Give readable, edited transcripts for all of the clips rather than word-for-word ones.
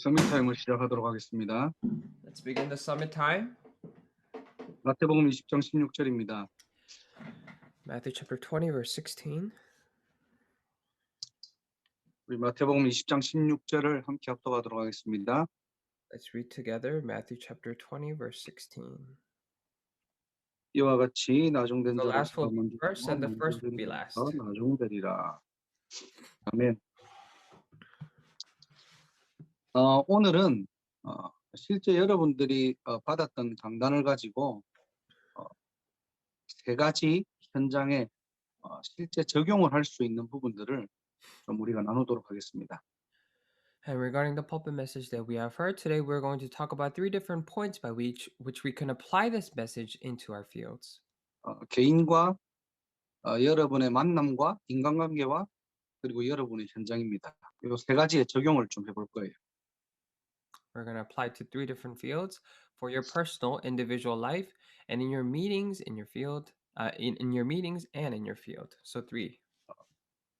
서밋 타임을 시작하도록 하겠습니다. Let's begin the summit time. 마태복음 20장 16절입니다. Matthew chapter 20, verse 16. 우리 마태복음 20장 16절을 함께 합독하도록 하겠습니다. Let's read together Matthew chapter 20, verse 16. 이와 같이 나중된 The last 자로서 will be 먼저 first, and the first will 나중된 be 자로서 last. 나중되리라. 아멘. 오늘은 실제 여러분들이 받았던 강단을 가지고 세 가지 현장에 실제 적용을 할 수 있는 부분들을 좀 우리가 나누도록 하겠습니다. And regarding the pulpit message that we have heard today, we're going to talk about three different points by which we can apply this message into our fields. 개인과 여러분의 만남과 인간관계와 그리고 여러분의 현장입니다. 이 세 가지의 적용을 좀 해볼 거예요. We're going to apply it to three different fields for your personal, individual life, and in your meetings, in your field, in your meetings and in your field. So three.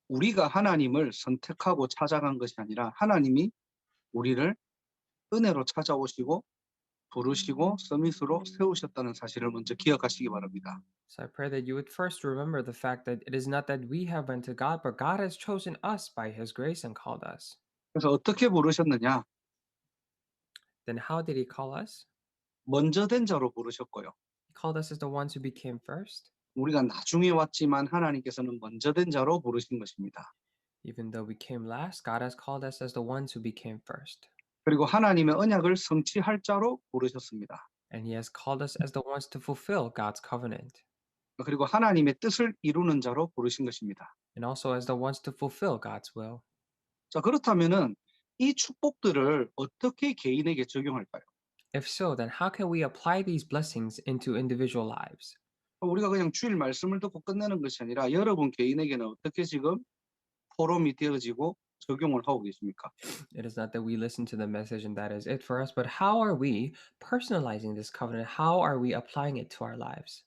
우리가 하나님을 선택하고 찾아간 것이 아니라 하나님이 우리를 은혜로 찾아오시고 부르시고 서밋으로 세우셨다는 사실을 먼저 기억하시기 바랍니다. So I pray that you would first remember the fact that it is not that we have went to God, but God has chosen us by His grace and called us. 그래서 어떻게 부르셨느냐? Then how did He call us? 먼저 된 자로 부르셨고요. He called us as the ones who became first. 우리가 나중에 왔지만 하나님께서는 먼저 된 자로 부르신 것입니다. Even though we came last, God has called us as the ones who became first. 그리고 하나님의 언약을 성취할 자로 부르셨습니다. And He has called us as the ones to fulfill God's covenant. 그리고 하나님의 뜻을 이루는 자로 부르신 것입니다. And also as the ones to fulfill God's will. 자, 그렇다면은 이 축복들을 어떻게 개인에게 적용할까요? If so, then how can we apply these blessings into individual lives? 우리가 그냥 주일 말씀을 듣고 끝내는 것이 아니라 여러분 개인에게는 어떻게 지금 포럼이 되어지고 적용을 하고 계십니까? It is not that we listen to the message and that is it for us, but how are we personalizing this covenant? How are we applying it to our lives?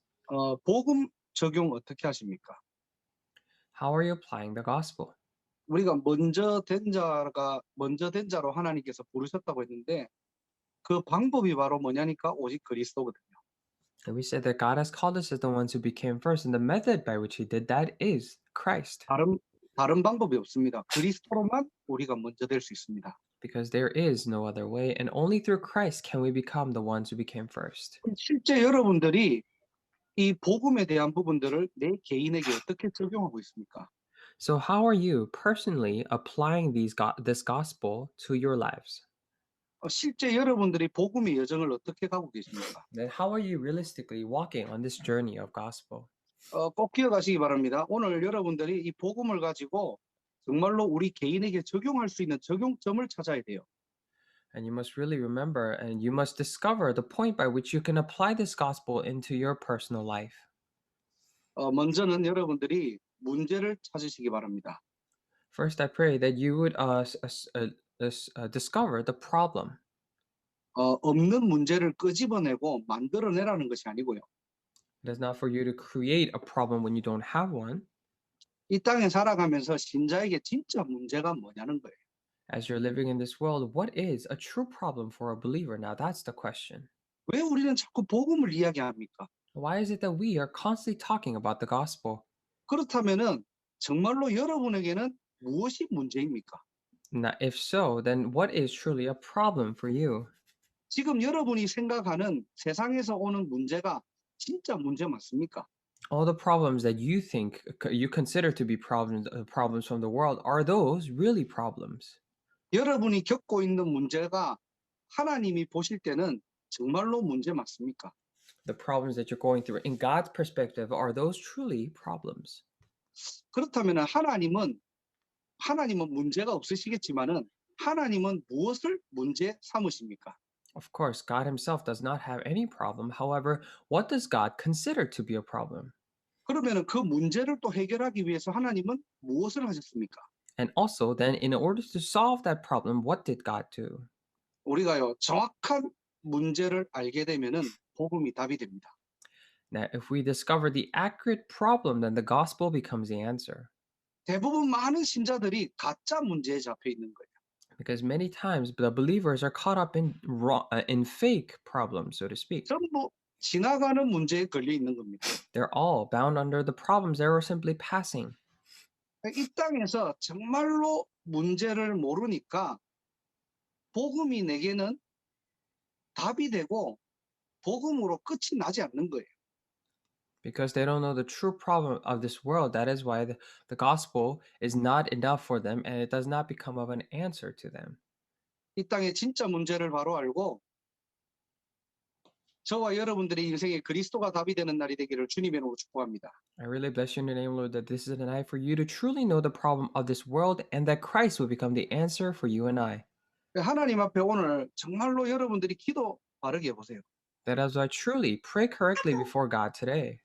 복음 적용 어떻게 하십니까? How are you applying the gospel? 우리가 먼저 된 자로 하나님께서 부르셨다고 했는데 그 방법이 바로 뭐냐니까 오직 그리스도거든요. And we said that God has called us as the ones who became first, and the method by which He did that is Christ, 다른 방법이 없습니다. 그리스도로만 우리가 먼저 될 수 있습니다. because there is no other way, and only through Christ can we become the ones who became first. 실제 여러분들이 이 복음에 대한 부분들을 내 개인에게 어떻게 적용하고 있습니까? So, how are you personally applying this gospel to your lives? 실제 여러분들이 복음의 여정을 어떻게 가고 계십니까? Then, how are you realistically walking on this journey of gospel? 꼭 기억하시기 바랍니다. 오늘 여러분들이 이 복음을 가지고 정말로 우리 개인에게 적용할 수 있는 적용점을 찾아야 돼요. And you must really remember and you must discover the point by which you can apply this gospel into your personal life. 먼저는 여러분들이 문제를 찾으시기 바랍니다. First, I pray that you would discover the problem. 없는 문제를 끄집어내고 만들어내라는 것이 아니고요. It is not for you to create a problem when you don't have one. 이 땅에 살아가면서 신자에게 진짜 문제가 뭐냐는 거예요. As you're living in this world, what is a true problem for a believer? Now, that's the question. 왜 우리는 자꾸 복음을 이야기합니까? Why is it that we are constantly talking about the gospel? 그렇다면은 정말로 여러분에게는 무엇이 문제입니까? Now, if so, then what is truly a problem for you? 지금 여러분이 생각하는 세상에서 오는 문제가 진짜 문제 맞습니까? All the problems that you think you consider to be problems from the world, are those really problems? 여러분이 겪고 있는 문제가 하나님이 보실 때는 정말로 문제 맞습니까? The problems that you're going through, in God's perspective, are those truly problems? 그렇다면 하나님은 문제가 없으시겠지만은 하나님은 무엇을 문제 삼으십니까? Of course, God Himself does not have any problem. However, what does God consider to be a problem? 그러면 그 문제를 또 해결하기 위해서 하나님은 무엇을 하셨습니까? And also, then, in order to solve that problem, what did God do? 우리가요 정확한 문제를 알게 되면은 복음이 답이 됩니다. Now, if we discover the accurate problem, then the gospel becomes the answer. 대부분 많은 신자들이 가짜 문제에 잡혀 있는 거예요. Because many times the believers are caught up in fake problems, so to speak. 전부 지나가는 문제에 걸려 있는 겁니다. They're all bound under the problems they were simply passing. 이 땅에서 정말로 문제를 모르니까 복음이 내게는 답이 되고 복음으로 끝이 나지 않는 거예요. Because they don't know the true problem of this world. That is why the gospel is not enough for them and it does not become of an answer to them. 이 땅의 진짜 문제를 바로 알고 저와 여러분들의 인생에 그리스도가 답이 되는 날이 되기를 주님의 이름으로 축복합니다. I really bless you in the name, Lord, that this is a night for you to truly know the problem of this world and that Christ will become the answer for you and I. 하나님 앞에 오늘 정말로 여러분들이 기도 바르게 해보세요. That as I truly pray correctly before God today,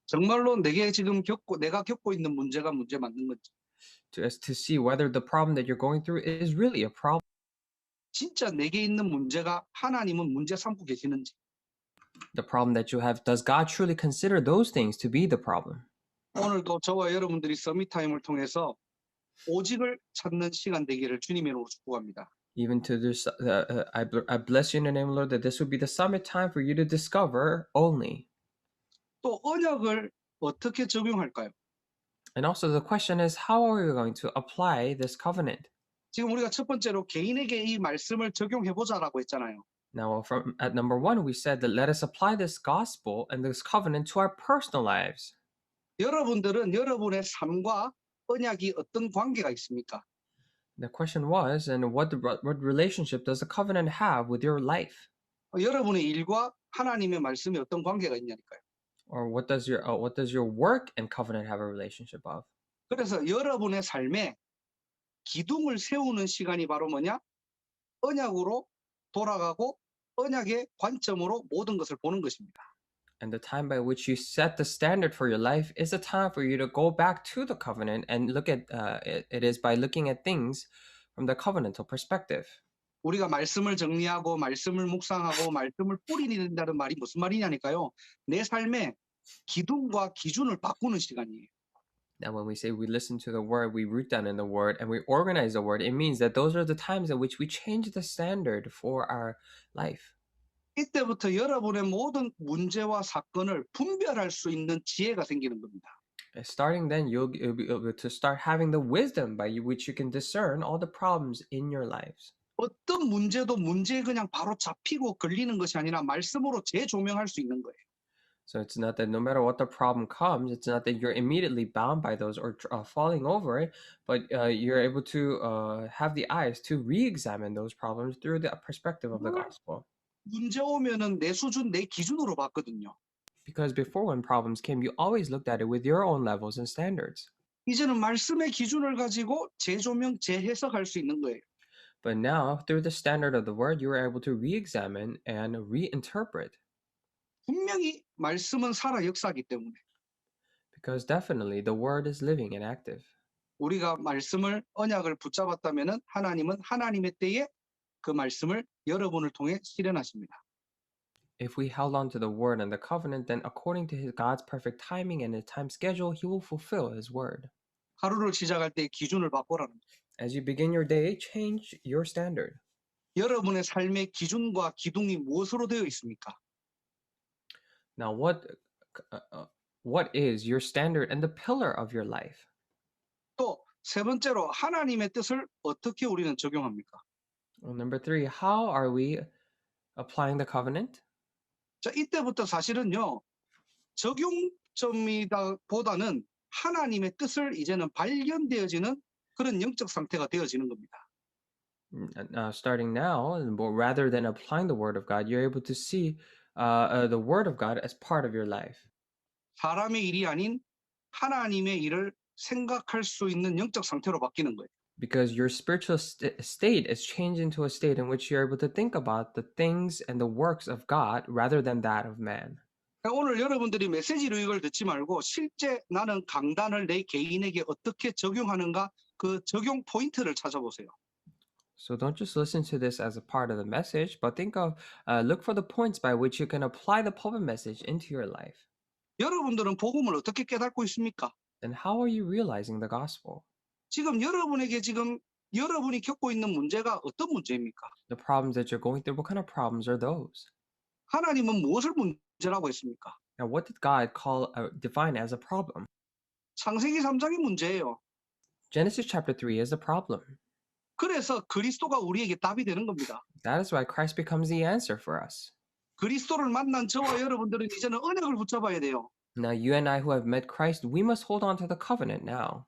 정말로 내가 겪고 있는 문제가 문제 맞는 건지, to see whether the problem that you're going through is really a problem. 진짜 내게 있는 문제가 하나님은 문제 삼고 계시는지, The problem that you have, does God truly consider those things to be the problem? 오늘도 저와 여러분들이 서밋 타임을 통해서 오직을 찾는 시간 되기를 주님의 이름으로 축복합니다. Even to this, I bless you in the name, Lord, that this would be the summit time for you to discover only. 또 언약을 어떻게 적용할까요? And also the question is, how are we going to apply this covenant? 지금 우리가 첫 번째로 개인에게 이 말씀을 적용해보자라고 했잖아요. Now, at number 1, we said that let us apply this gospel and this covenant to our personal lives. 여러분들은 여러분의 삶과 언약이 어떤 관계가 있습니까? The question was, and what relationship does the covenant have with your life? 여러분의 일과 하나님의 말씀이 어떤 관계가 있냐니까요. Or what does your work and covenant have a relationship of? 그래서 여러분의 삶에 기둥을 세우는 시간이 바로 뭐냐? 언약으로 돌아가고 언약의 관점으로 모든 것을 보는 것입니다. And the time by which you set the standard for your life is a time for you to go back to the covenant and look at it is by looking at things from the covenantal perspective. 우리가 말씀을 정리하고 말씀을 묵상하고 말씀을 뿌리낸다는 말이 무슨 말이냐니까요. 내 삶의 기둥과 기준을 바꾸는 시간이에요. Now, when we say we listen to the word, we root down in the word, and we organize the word, it means that those are the times at which we change the standard for our life. 이때부터 여러분의 모든 문제와 사건을 분별할 수 있는 지혜가 생기는 겁니다. Starting then, you'll be able to start having the wisdom by which you can discern all the problems in your lives. 어떤 문제도 문제에 그냥 바로 잡히고 걸리는 것이 아니라 말씀으로 재조명할 수 있는 거예요. So it's not that no matter what the problem comes, it's not that you're immediately bound by those or falling over it, but you're able to have the eyes to re-examine those problems through the perspective of the gospel. 문제 오면은 내 수준, 내 기준으로 봤거든요. Because before when problems came, you always looked at it with your own levels and standards. 이제는 말씀의 기준을 가지고 재조명, 재해석할 수 있는 거예요. But now, through the standard of the word, you are able to re-examine and reinterpret. 분명히 말씀은 살아 역사하기 때문에 Because definitely the word is living and active. 우리가 말씀을 언약을 붙잡았다면은 하나님은 하나님의 때에 그 말씀을 여러분을 통해 실현하십니다. If we held on to the word and the covenant, then according to God's perfect timing and his time schedule, he will fulfill his word. 하루를 시작할 때 기준을 바꿔라는 거예요. As you begin your day, change your standard. 여러분의 삶의 기준과 기둥이 무엇으로 되어 있습니까? Now, what is your standard and the pillar of your life? 또 세 번째로 하나님의 뜻을 어떻게 우리는 적용합니까? Well, number 3, how are we applying the covenant? 자, 이때부터 사실은요, 적용점보다는 하나님의 뜻을 이제는 발견되어지는 그런 영적 상태가 되어지는 겁니다. Starting now, rather than applying the word of God, you're able to see the word of God as part of your life. 사람의 일이 아닌 하나님의 일을 생각할 수 있는 영적 상태로 바뀌는 거예요. Because your spiritual state is changed into a state in which you're able to think about the things and the works of God rather than that of man. 오늘 여러분들이 메시지로 이걸 듣지 말고 실제 나는 강단을 내 개인에게 어떻게 적용하는가 그 적용 포인트를 찾아보세요. So don't just listen to this as a part of the message, but look for the points by which you can apply the pulpit message into your life. 여러분들은 복음을 어떻게 깨닫고 있습니까? And how are you realizing the gospel? 지금 여러분에게 지금 여러분이 겪고 있는 문제가 어떤 문제입니까? The problems that you're going through, what kind of problems are those? 하나님은 무엇을 문제라고 했습니까? Now, what did God define as a problem? 창세기 3장이 문제예요. Genesis chapter 3 is a problem. 그래서 그리스도가 우리에게 답이 되는 겁니다. That is why Christ becomes the answer for us. 그리스도를 만난 저와 여러분들은 이제는 언약을 붙잡아야 돼요. Now, you and I who have met Christ, we must hold on to the covenant now.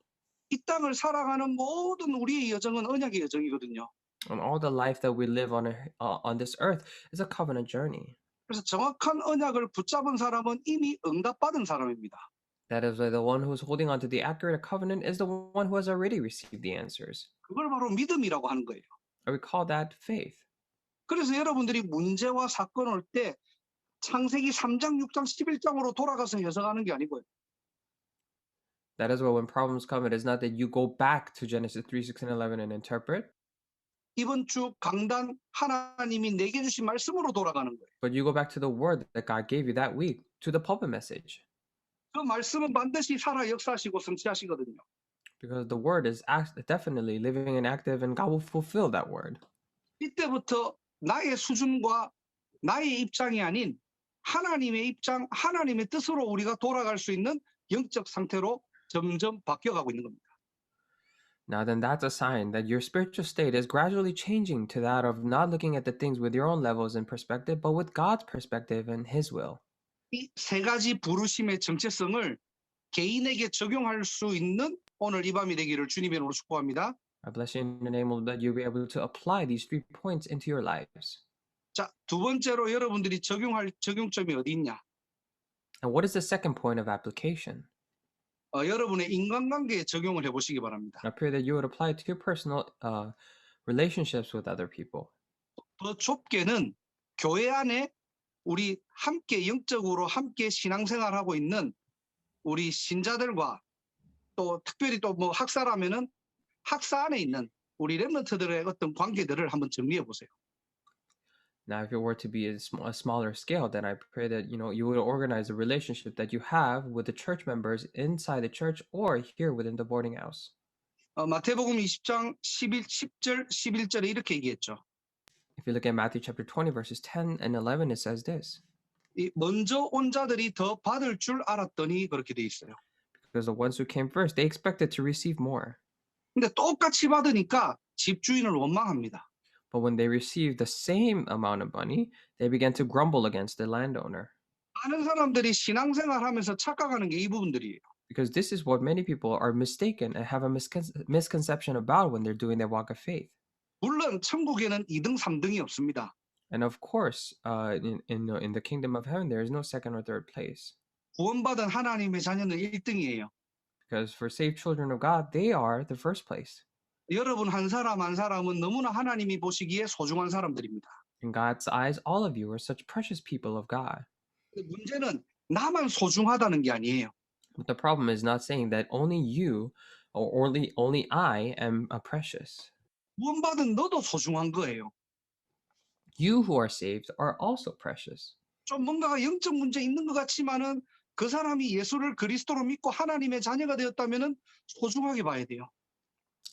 이 땅을 살아가는 모든 우리의 여정은 언약의 여정이거든요. And all the life that we live on this earth is a covenant journey. 그래서 정확한 언약을 붙잡은 사람은 이미 응답받은 사람입니다. That is why the one who is holding on to the accurate covenant is the one who has already received the answers. 그걸 바로 믿음이라고 하는 거예요. And we call that faith. 그래서 여러분들이 문제와 사건 올 때 창세기 3장, 6장, 11장으로 돌아가서 해석하는 게 아니고요. That is why when problems come, it is not that you go back to Genesis 3, 6, and 11 and interpret, 이번 주 강단 하나님이 내게 주신 말씀으로 돌아가는 거예요. but you go back to the word that God gave you that week, to the pulpit message. 그 말씀은 반드시 살아 역사하시고 성취하시거든요. Because the word is definitely living and active, and God will fulfill that word. 이때부터 나의 수준과 나의 입장이 아닌 하나님의 입장, 하나님의 뜻으로 우리가 돌아갈 수 있는 영적 상태로 점점 바뀌어가고 있는 겁니다. Now then, that's a sign that your spiritual state is gradually changing to that of not looking at the things with your own levels and perspective, but with God's perspective and His will. 이 세 가지 부르심의 정체성을 개인에게 적용할 수 있는 오늘 이 밤이 되기를 주님의 이름으로 축복합니다. I bless you in the name of that you'll be able to apply these 3 points into your lives. 자, 두 번째로 여러분들이 적용할 적용점이 어디 있냐? And what is the second point of application? 여러분의 인간관계에 적용을 해보시기 바랍니다. I pray that you would apply it to your personal relationships with other people. 더 좁게는 교회 안에 우리 함께 영적으로 함께 신앙생활하고 있는 우리 신자들과 또 특별히 또 뭐 학사라면은 학사 안에 있는 우리 렘넌트들의 어떤 관계들을 한번 정리해 보세요. Now, if it were to be a smaller scale, then I pray that you would organize a relationship that you have with the church members inside the church or here within the boarding house. 마태복음 20장 10절 11절에 이렇게 얘기했죠. If you look at Matthew chapter 20, verses 10 and 11, it says this. 이 먼저 온 자들이 더 받을 줄 알았더니 그렇게 돼 있어요. Because the ones who came first, they expected to receive more. 근데 똑같이 받으니까 집주인을 원망합니다. But when they received the same amount of money, they began to grumble against the landowner. 많은 사람들이 신앙생활하면서 착각하는 게 이 부분들이에요. Because this is what many people are mistaken and have a misconception about when they're doing their walk of faith. 물론 천국에는 2등, 3등이 없습니다. And of course, in the kingdom of heaven, there is no second or third place. 구원받은 하나님의 자녀는 1등이에요. Because for saved children of God, they are the first place. 여러분 한 사람 한 사람은 너무나 하나님이 보시기에 소중한 사람들입니다. In God's eyes, all of you are such precious people of God. 문제는 나만 소중하다는 게 아니에요. But the problem is not saying that only you or only I am precious. 구원받은 너도 소중한 거예요. You who are saved are also precious. 좀 뭔가가 영적 문제 있는 것 같지만은 그 사람이 예수를 그리스도로 믿고 하나님의 자녀가 되었다면은 소중하게 봐야 돼요.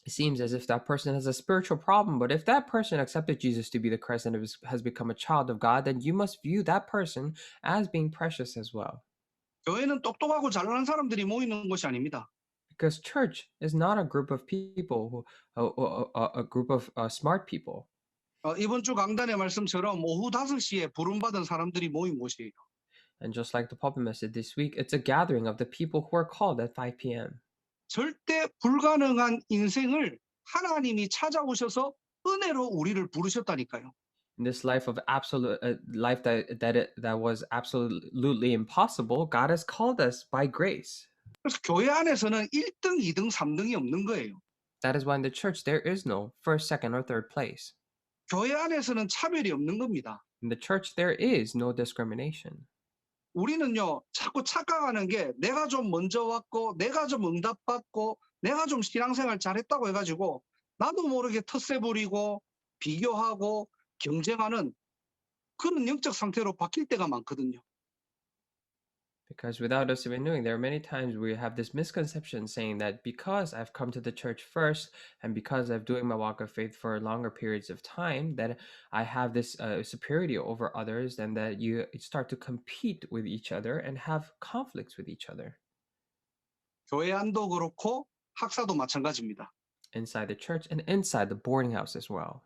It seems as if that person has a spiritual problem, but if that person accepted Jesus to be the Christ and has become a child of God, then you must view that person as being precious as well. 교회는 똑똑하고 잘난 사람들이 모이는 곳이 아닙니다. Because church is not a group of people, a group of smart people. 이번 주 강단의 말씀처럼 오후 5시에 부름받은 사람들이 모인 곳이에요. And just like the pulpit message this week, it's a gathering of the people who are called at 5 p.m. 절대 불가능한 인생을 하나님이 찾아오셔서 은혜로 우리를 부르셨다니까요. In this life of absolute life that was absolutely impossible, God has called us by grace. 그래서 교회 안에서는 1등, 2등, 3등이 없는 거예요. That is why in the church there is no first, second, or third place. 교회 안에서는 차별이 없는 겁니다. In the church there is no discrimination. 우리는요, 자꾸 착각하는 게 내가 좀 먼저 왔고, 내가 좀 응답받고, 내가 좀 신앙생활 잘했다고 해가지고 나도 모르게 텃세 부리고 비교하고 경쟁하는 그런 영적 상태로 바뀔 때가 많거든요. Because without us even knowing, there are many times we have this misconception saying that because I've come to the church first and because I'm doing my walk of faith for longer periods of time, that I have this superiority over others, and that you start to compete with each other and have conflicts with each other 교회 안도 그렇고 학사도 마찬가지입니다. inside the church and inside the boarding house as well.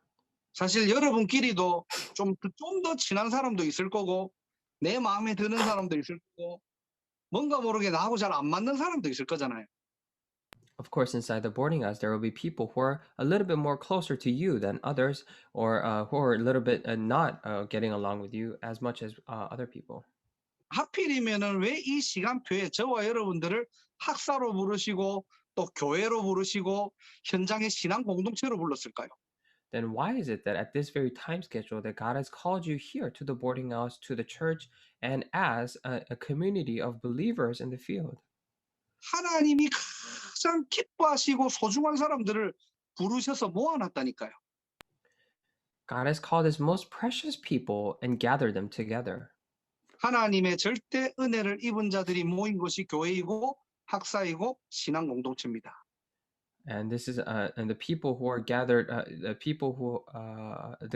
사실 여러분끼리도 좀 더 친한 사람도 있을 거고 내 마음에 드는 사람도 있을 거고 뭔가 모르게 나하고 잘 안 맞는 사람도 있을 거잖아요. Of course, inside the boarding house, there will be people who are a little bit more closer to you than others, or who are a little bit not getting along with you as much as other people. 하필이면은 왜 이 시간표에 저와 여러분들을 학사로 부르시고 또 교회로 부르시고 현장의 신앙 공동체로 불렀을까요? Then why is it that at this very time schedule that God has called you here to the boarding house, to the church, and as a community of believers in the field? 하나님이 가장 기뻐하시고 소중한 사람들을 부르셔서 모아놨다니까요. God has called his most precious people and gathered them together. 하나님의 절대 은혜를 입은 자들이 모인 것이 교회이고 학사이고 신앙 공동체입니다. And this is and the people who are gathered, the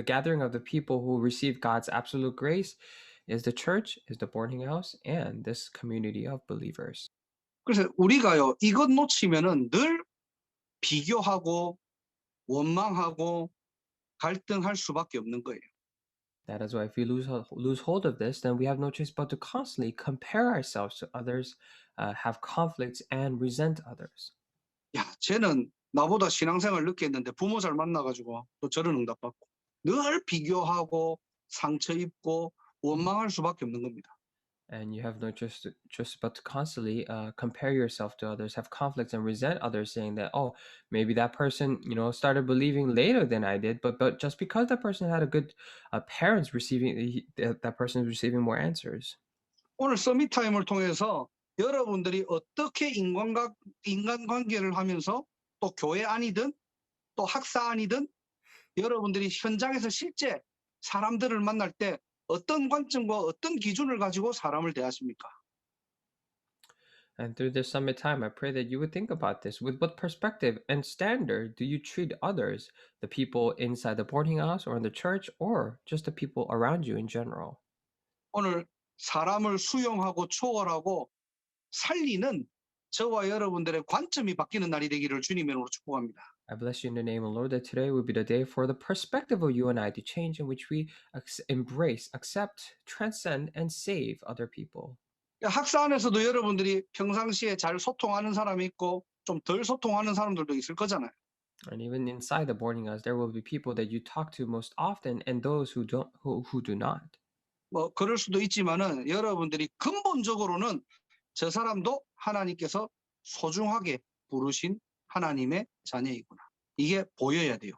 gathering of the people who receive God's absolute grace is the church, is the boarding house, and this community of believers. 그래서 우리가요 이것 놓치면은 늘 비교하고 원망하고 갈등할 수밖에 없는 거예요. That is why if we lose hold of this, then we have no choice but to constantly compare ourselves to others, have conflicts, and resent others. 야, 쟤는 나보다 신앙생활 늦게 했는데 부모 잘 만나가지고 또 저런 응답받고 늘 비교하고 상처 입고 원망할 수밖에 없는 겁니다. And you have no choice but to constantly compare yourself to others, have conflicts, and resent others, saying that, oh, maybe that person, started believing later than I did, but just because that person had a good parents receiving, that person is receiving more answers. 오늘 서밋 타임을 통해서 여러분들이 어떻게 인간관계를 하면서 또 교회 안이든 또 학사 안이든 여러분들이 현장에서 실제 사람들을 만날 때 어떤 관점과 어떤 기준을 가지고 사람을 대하십니까? And through this summit time, I pray that you would think about this. With what perspective and standard do you treat others, the people inside the boarding house or in the church, or just the people around you in general? 오늘 사람을 수용하고 초월하고 살리는 저와 여러분들의 관점이 바뀌는 날이 되기를 주님의 이름으로 축복합니다. I bless you in the name of the Lord that today will be the day for the perspective of you and I to change, in which we embrace, accept, transcend, and save other people. 학사 안에서도 여러분들이 평상시에 잘 소통하는 사람이 있고 좀 덜 소통하는 사람들도 있을 거잖아요. And even inside the boarding house, there will be people that you talk to most often, and those who do not. 뭐 그럴 수도 있지만은 여러분들이 근본적으로는 저 사람도 하나님께서 소중하게 부르신 하나님의 자녀이구나. 이게 보여야 돼요.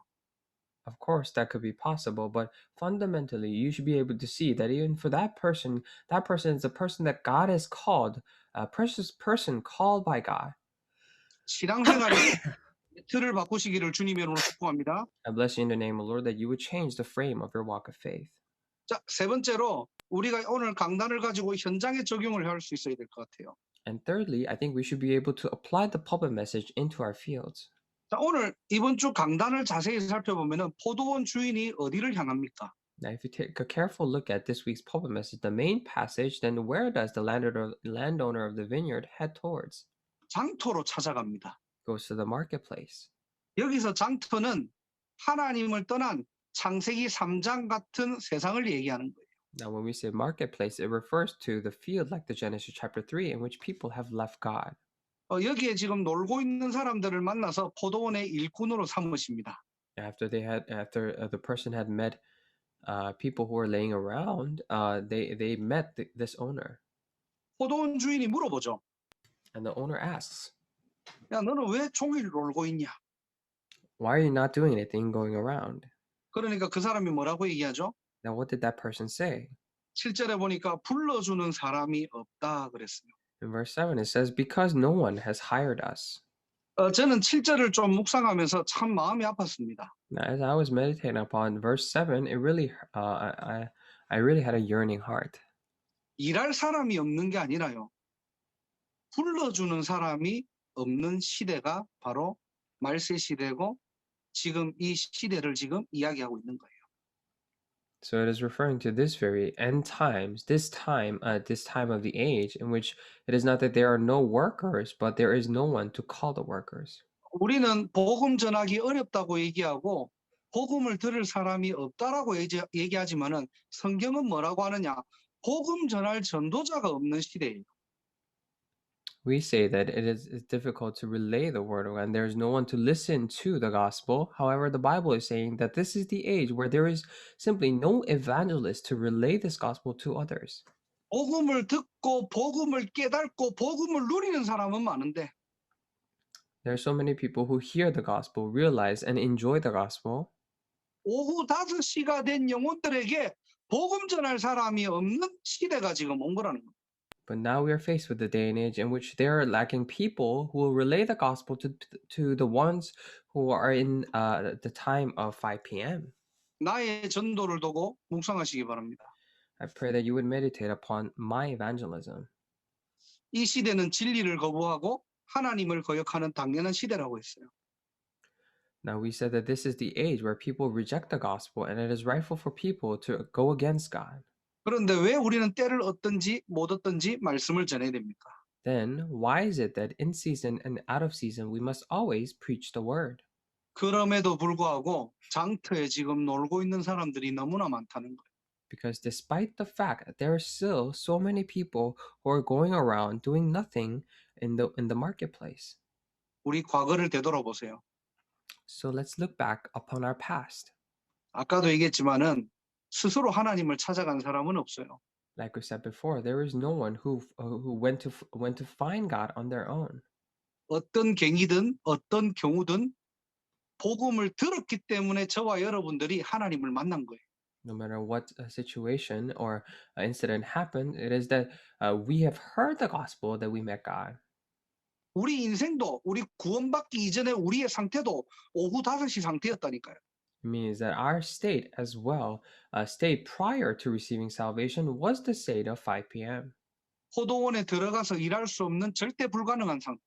Of course, that could be possible, but fundamentally, you should be able to see that even for that person is a person that God has called, a precious person called by God. 신앙생활의 틀을 바꾸시기를 주님의 이름으로 축복합니다. I bless you in the name of the Lord that you would change the frame of your walk of faith. 자, 세 번째로 우리가 오늘 강단을 가지고 현장에 적용을 할 수 있어야 될 것 같아요. And thirdly, I think we should be able to apply the pulpit message into our fields. 자, 오늘 이번 주 강단을 자세히 살펴보면은 포도원 주인이 어디를 향합니까? Now, if you take a careful look at this week's pulpit message, the main passage, then where does the landowner of the vineyard head towards? 장터로 찾아갑니다. Goes to the marketplace. 여기서 장터는 하나님을 떠난 창세기 3장 같은 세상을 얘기하는 거예요. Now, when we say marketplace, it refers to the field like the Genesis chapter 3 in which people have left God. 여기에 지금 놀고 있는 사람들을 만나서 포도원의 일꾼으로 삼으십니다. After the person had met people who were laying around, they met this owner. 포도원 주인이 물어보죠. And the owner asks, 야, 너는 왜 종일 놀고 있냐? why are you not doing anything going around? 그러니까 그 사람이 뭐라고 얘기하죠? Now, what did that person say? 7절에 보니까 불러주는 사람이 없다 그랬어요. In verse 7, it says, because no one has hired us. 저는 7절을 좀 묵상하면서 참 마음이 아팠습니다. Now, as I was meditating upon verse 7, it really, I really had a yearning heart. 일할 사람이 없는 게 아니라요. 불러주는 사람이 없는 시대가 바로 말세 시대고 지금 이 시대를 지금 이야기하고 있는 거예요. So it is referring to this very end times, this time of the age in which it is not that there are no workers, but there is no one to call the workers. 우리는 복음 전하기 어렵다고 얘기하고 복음을 들을 사람이 없다라고 얘기하지만은 성경은 뭐라고 하느냐? 복음 전할 전도자가 없는 시대예요. We say that it's difficult to relay the word of God and there is no one to listen to the gospel. However, the Bible is saying that this is the age where there is simply no evangelist to relay this gospel to others. 복음을 듣고 복음을 깨닫고 복음을 누리는 사람은 많은데 There are so many people who hear the gospel, realize and enjoy the gospel, 오후 5시가 된 영혼들에게 복음 전할 사람이 없는 시대가 지금 온 거라는 거예요. but now we are faced with a day and age in which there are lacking people who will relay the gospel to the ones who are in the time of 5 p.m. 나의 전도를 두고 묵상하시기 바랍니다. I pray that you would meditate upon my evangelism. 이 시대는 진리를 거부하고 하나님을 거역하는 당연한 시대라고 했어요. Now we said that this is the age where people reject the gospel and it is rightful for people to go against God. 그런데 왜 우리는 때를 얻든지 못 얻든지 말씀을 전해야 됩니까? Then why is it that in season and out of season we must always preach the word? 그럼에도 불구하고 장터에 지금 놀고 있는 사람들이 너무나 많다는 거예요. Because despite the fact that there are still so many people who are going around doing nothing in the marketplace. 우리 과거를 되돌아보세요. So let's look back upon our past. 아까도 얘기했지만은 스스로 하나님을 찾아간 사람은 없어요. Like we said before, there is no one who went to find God on their own. 어떤 경위든 어떤 경우든 복음을 들었기 때문에 저와 여러분들이 하나님을 만난 거예요. No matter what situation or incident happened, it is that we have heard the gospel that we met God. 우리 인생도 우리 구원받기 이전에 우리의 상태도 오후 5시 상태였다니까요. It means that our state as well, state prior to receiving salvation, was the state of 5 p.m. 포도원에 들어가서 일할 수 없는 절대 불가능한 상태.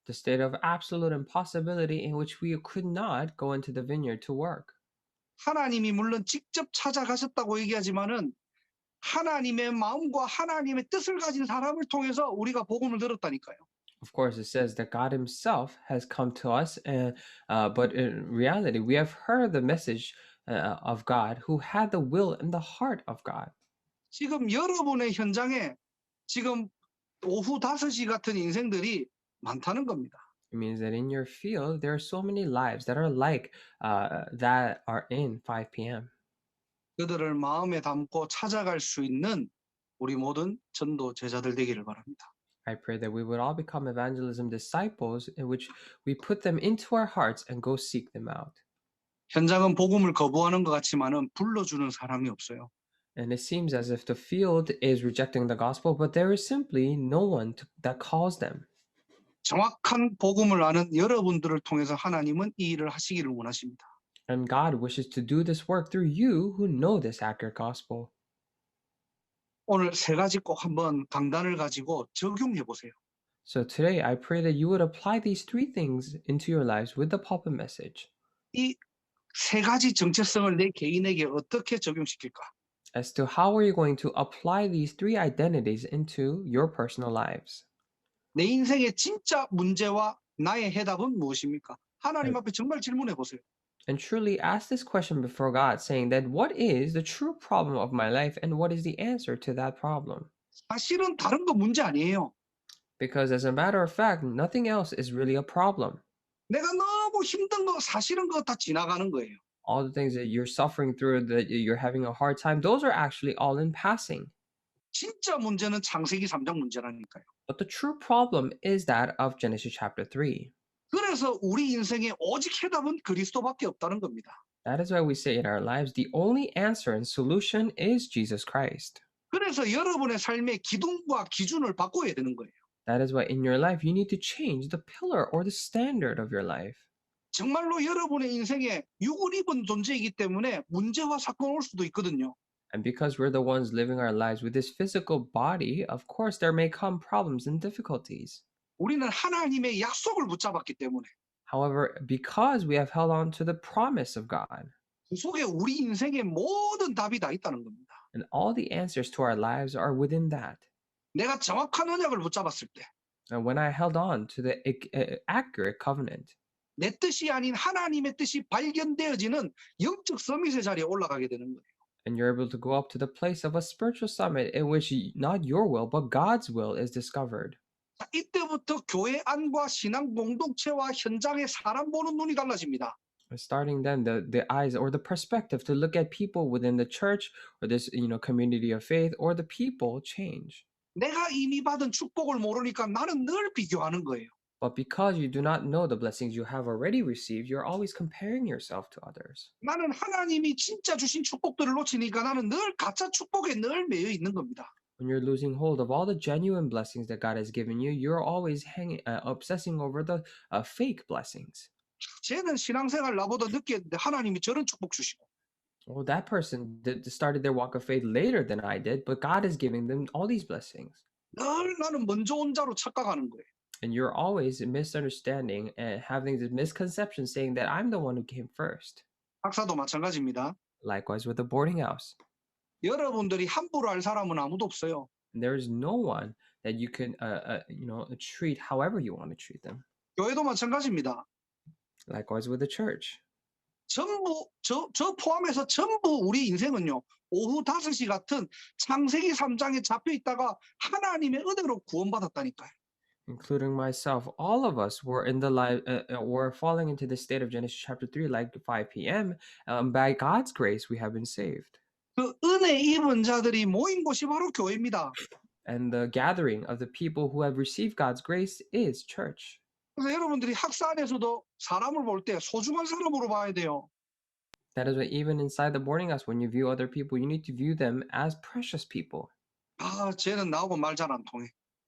The state of absolute impossibility in which we could not go into the vineyard to work. 하나님이 물론 직접 찾아가셨다고 얘기하지만은 하나님의 마음과 하나님의 뜻을 가진 사람을 통해서 우리가 복음을 들었다니까요. Of course, it says that God Himself has come to us, but in reality, we have heard the message of God who had the will and the heart of God. 지금 여러분의 현장에 지금 오후 5시 같은 인생들이 많다는 겁니다. It means that in your field, there are so many lives that are like that are in 5 p.m. 그들을 마음에 담고 찾아갈 수 있는 우리 모든 전도 제자들 되기를 바랍니다. I pray that we would all become evangelism disciples in which we put them into our hearts and go seek them out. 현장은 복음을 거부하는 것 같지만은 불러주는 사람이 없어요. And it seems as if the field is rejecting the gospel, but there is simply no one that calls them. 정확한 복음을 아는 여러분들을 통해서 하나님은 이 일을 하시기를 원하십니다. And God wishes to do this work through you who know this accurate gospel. 오늘 3가지 꼭 한번 강단을 가지고 적용해 보세요. So today, I pray that you would apply these 3 things into your lives with the pulpit message. 이 3가지 정체성을 내 개인에게 어떻게 적용시킬까? As to how are you going to apply these 3 identities into your personal lives? 내 인생의 진짜 문제와 나의 해답은 무엇입니까? 하나님 앞에 정말 질문해 보세요. And truly ask this question before God, saying that what is the true problem of my life and what is the answer to that problem? 사실은 다른 거 문제 아니에요. Because as a matter of fact, nothing else is really a problem. 내가 너무 힘든 거 사실은 그거 다 지나가는 거예요. All the things that you're suffering through, that you're having a hard time, those are actually all in passing. 진짜 문제는 창세기 3장 문제라니까요. But the true problem is that of Genesis chapter 3. 그래서 우리 인생에 오직 해답은 그리스도밖에 없다는 겁니다. That is why we say in our lives, the only answer and solution is Jesus Christ. 그래서 여러분의 삶의 기둥과 기준을 바꿔야 되는 거예요. That is why in your life, you need to change the pillar or the standard of your life. 정말로 여러분의 인생에 육을 입은 존재이기 때문에 문제와 사건이 올 수도 있거든요. And because we're the ones living our lives with this physical body, of course, there may come problems and difficulties. 우리는 하나님의 약속을 붙잡았기 때문에 However, because we have held on to the promise of God, 그 속에 우리 인생의 모든 답이 다 있다는 겁니다. and all the answers to our lives are within that. 내가 정확한 언약을 붙잡았을 때 And when I held on to the accurate covenant, 내 뜻이 아닌 하나님의 뜻이 발견되어지는 영적 서밋의 자리에 올라가게 되는 거예요. and you're able to go up to the place of a spiritual summit in which not your will, but God's will is discovered. 자, 이때부터 교회 안과 신앙 공동체와 현장의 사람 보는 눈이 달라집니다. Starting then, the eyes or the perspective to look at people within the church or this community of faith or the people change. 내가 이미 받은 축복을 모르니까 나는 늘 비교하는 거예요. But because you do not know the blessings you have already received, you're always comparing yourself to others. 나는 하나님이 진짜 주신 축복들을 놓치니까 나는 늘 가짜 축복에 늘 매여 있는 겁니다. When you're losing hold of all the genuine blessings that God has given you, you're always obsessing over the fake blessings. 쟤는 신앙생활 나보다 늦게 했는데 하나님이 저런 축복 주시고 Well, that person started their walk of faith later than I did, but God is giving them all these blessings. 늘 나는 먼저 온 자로 착각하는 거예요. And you're always misunderstanding and having this misconception saying that I'm the one who came first. 박사도 마찬가지입니다. Likewise with the boarding house. 여러분들이 함부로 할 사람은 아무도 없어요. And there is no one that you can treat however you want to treat them. 교회도 마찬가지입니다. Likewise with the church. 전부 저 포함해서 전부 우리 인생은요. 오후 5시 같은 창세기 3장에 잡혀 있다가 하나님의 은혜로 구원받았다니까요. Including myself, all of us were in the were falling into the state of Genesis chapter 3 like 5 p.m. By God's grace we have been saved. 그 은혜 입은 자들이 모인 곳이 바로 교회입니다. And the gathering of the people who have received God's grace is church. 그래서 여러분들이 학사 안에서도 사람을 볼 때 소중한 사람으로 봐야 돼요. That is why even inside the boarding house, when you view other people, you need to view them as precious people. 아, 쟤는 나하고 말 잘 안 통해.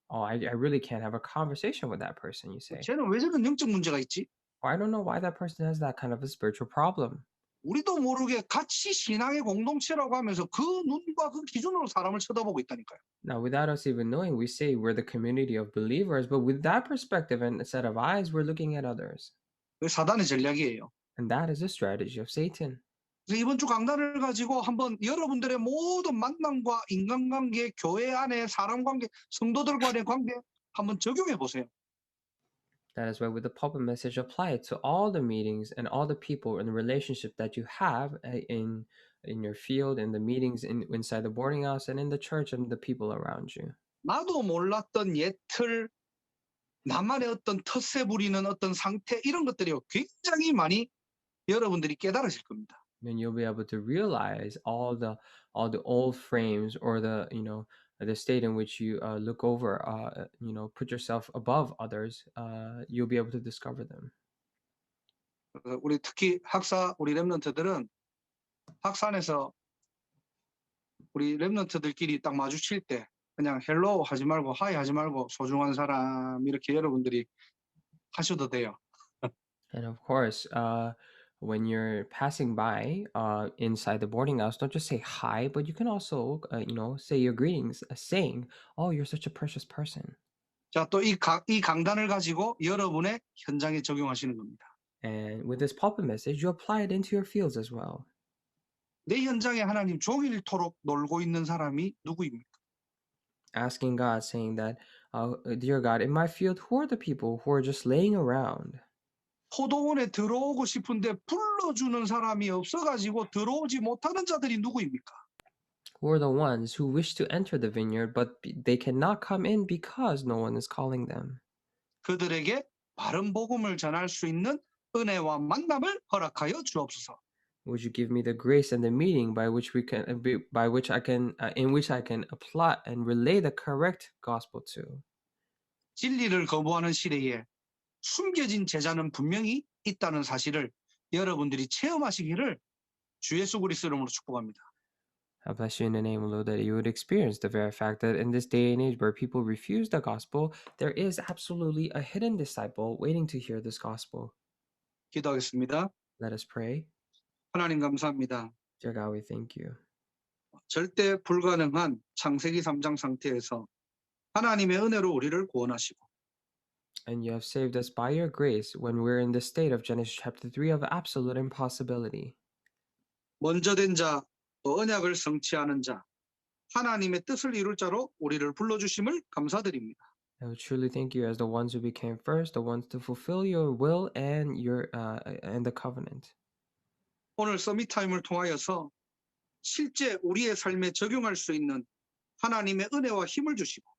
Oh, I really can't have a conversation with that person, you say. 쟤는 왜 저런 영적 문제가 있지? Or I don't know why that person has that kind of a spiritual problem. 우리도 모르게 같이 신앙의 공동체라고 하면서 그 눈과 그 기준으로 사람을 쳐다보고 있다니까요. Now, without us even knowing, we say we're the community of believers, but with that perspective and a set of eyes, we're looking at others. 그게 사단의 전략이에요. And that is a strategy of Satan. 그래서 이번 주 강단을 가지고 한번 여러분들의 모든 만남과 인간관계, 교회 안에 사람 관계, 성도들 간의 관계 한번 적용해 보세요. That is why with the pulpit message, apply it to all the meetings and all the people and the relationship that you have in your field, in the meetings inside the boarding house, and in the church and the people around you. 나도 몰랐던 옛틀, 나만의 어떤 텃세 부리는 어떤 상태 이런 것들이 굉장히 많이 여러분들이 깨달으실 겁니다. Then you'll be able to realize all the old frames or the the state in which you look over put yourself above others. You'll be able to discover them. 우리 특히 학사 우리 렘넌트들은 학사 안에서 우리 렘넌트들끼리 딱 마주칠 때 그냥 헬로 하지 말고 하이 하지 말고 소중한 사람 이렇게 여러분들이 하셔도 돼요. And of course, when you're passing by inside the boarding house, don't just say hi, but you can also say your greetings, saying, "Oh, you're such a precious person." 자, 또 이 강단을 가지고 여러분의 현장에 적용하시는 겁니다. And with this pulpit message, you apply it into your fields as well. 내 현장에 하나님 종일토록 놀고 있는 사람이 누구입니까? Asking God, saying that, "Dear God, in my field, who are the people who are just laying around?" 포도원에 들어오고 싶은데 불러주는 사람이 없어가지고 들어오지 못하는 자들이 누구입니까? Who are the ones who wish to enter the vineyard, but they cannot come in because no one is calling them? 그들에게 바른 복음을 전할 수 있는 은혜와 만남을 허락하여 주옵소서. Would you give me the grace and the meeting by which in which I can apply and relay the correct gospel to? 진리를 거부하는 시대에 숨겨진 제자는 분명히 있다는 사실을 여러분들이 체험하시기를 주 예수 그리스도 이름으로 축복합니다. I bless you in the name of the Lord that you would experience the very fact that in this day and age where people refuse the gospel, there is absolutely a hidden disciple waiting to hear this gospel. 기도하겠습니다. Let us pray. 하나님 감사합니다. Dear God, we thank you. 절대 불가능한 창세기 3장 상태에서 하나님의 은혜로 우리를 구원하시고 And you have saved us by your grace when we're in the state of Genesis chapter 3 of absolute impossibility. 먼저 된 자, 또 언약을 성취하는 자, 하나님의 뜻을 이룰 자로 우리를 불러주심을 감사드립니다. I would truly thank you as the ones who became first, the ones to fulfill your will and the covenant. 오늘 서밋 타임을 통하여서 실제 우리의 삶에 적용할 수 있는 하나님의 은혜와 힘을 주시고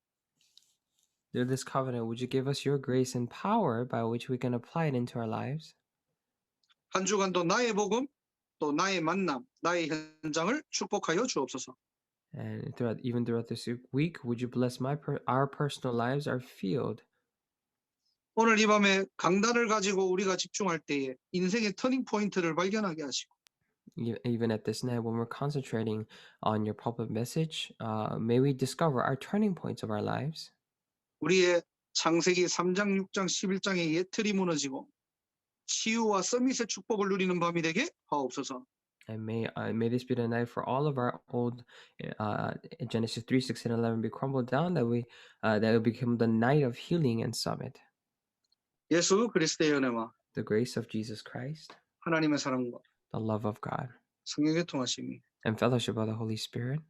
Through this covenant, would you give us your grace and power by which we can apply it into our lives? 한 주간도 나의 복음, 또 나의 만남, 나의 현장을 축복하여 주옵소서. And throughout this week, would you bless our personal lives, our field? 오늘 이 밤에 강단을 가지고 우리가 집중할 때에 인생의 터닝 포인트를 발견하게 하시고 Even at this night, when we're concentrating on your pulpit message, may we discover our turning points of our lives. 우리의 창세기 3장, 6장, 11장의 옛 틀이 무너지고 치유와 서밋의 축복을 누리는 밤이 되게 하옵소서. And may this be the night for all of our old Genesis 3, 6, and 11 be crumbled down, that it become the night of healing and summit. 예수 그리스도의 은혜와 The grace of Jesus Christ, 하나님의 사랑과 the love of God, 성령의 통하심이 and fellowship of the Holy Spirit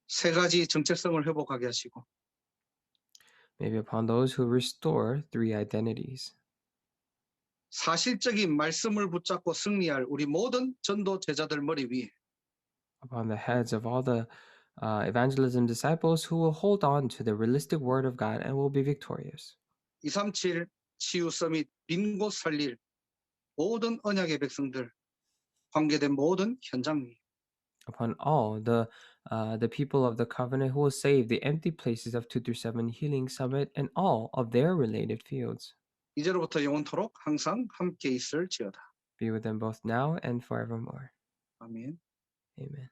세 가지 정체성을 회복하게 하시고 may be upon those who restore three identities. 사실적인 말씀을 붙잡고 승리할 우리 모든 전도 제자들 머리 위에 Upon the heads of all the evangelism disciples who will hold on to the realistic word of God and will be victorious. 237 치유 서밋 빈곳 살릴 모든 언약의 백성들 관계된 모든 현장 위 Upon all the people of the covenant who will save the empty places of 2 through 7 healing summit and all of their related fields. 이제로부터 영원토록 항상 함께 있을지어다. Be with them both now and forevermore. 아멘. Amen.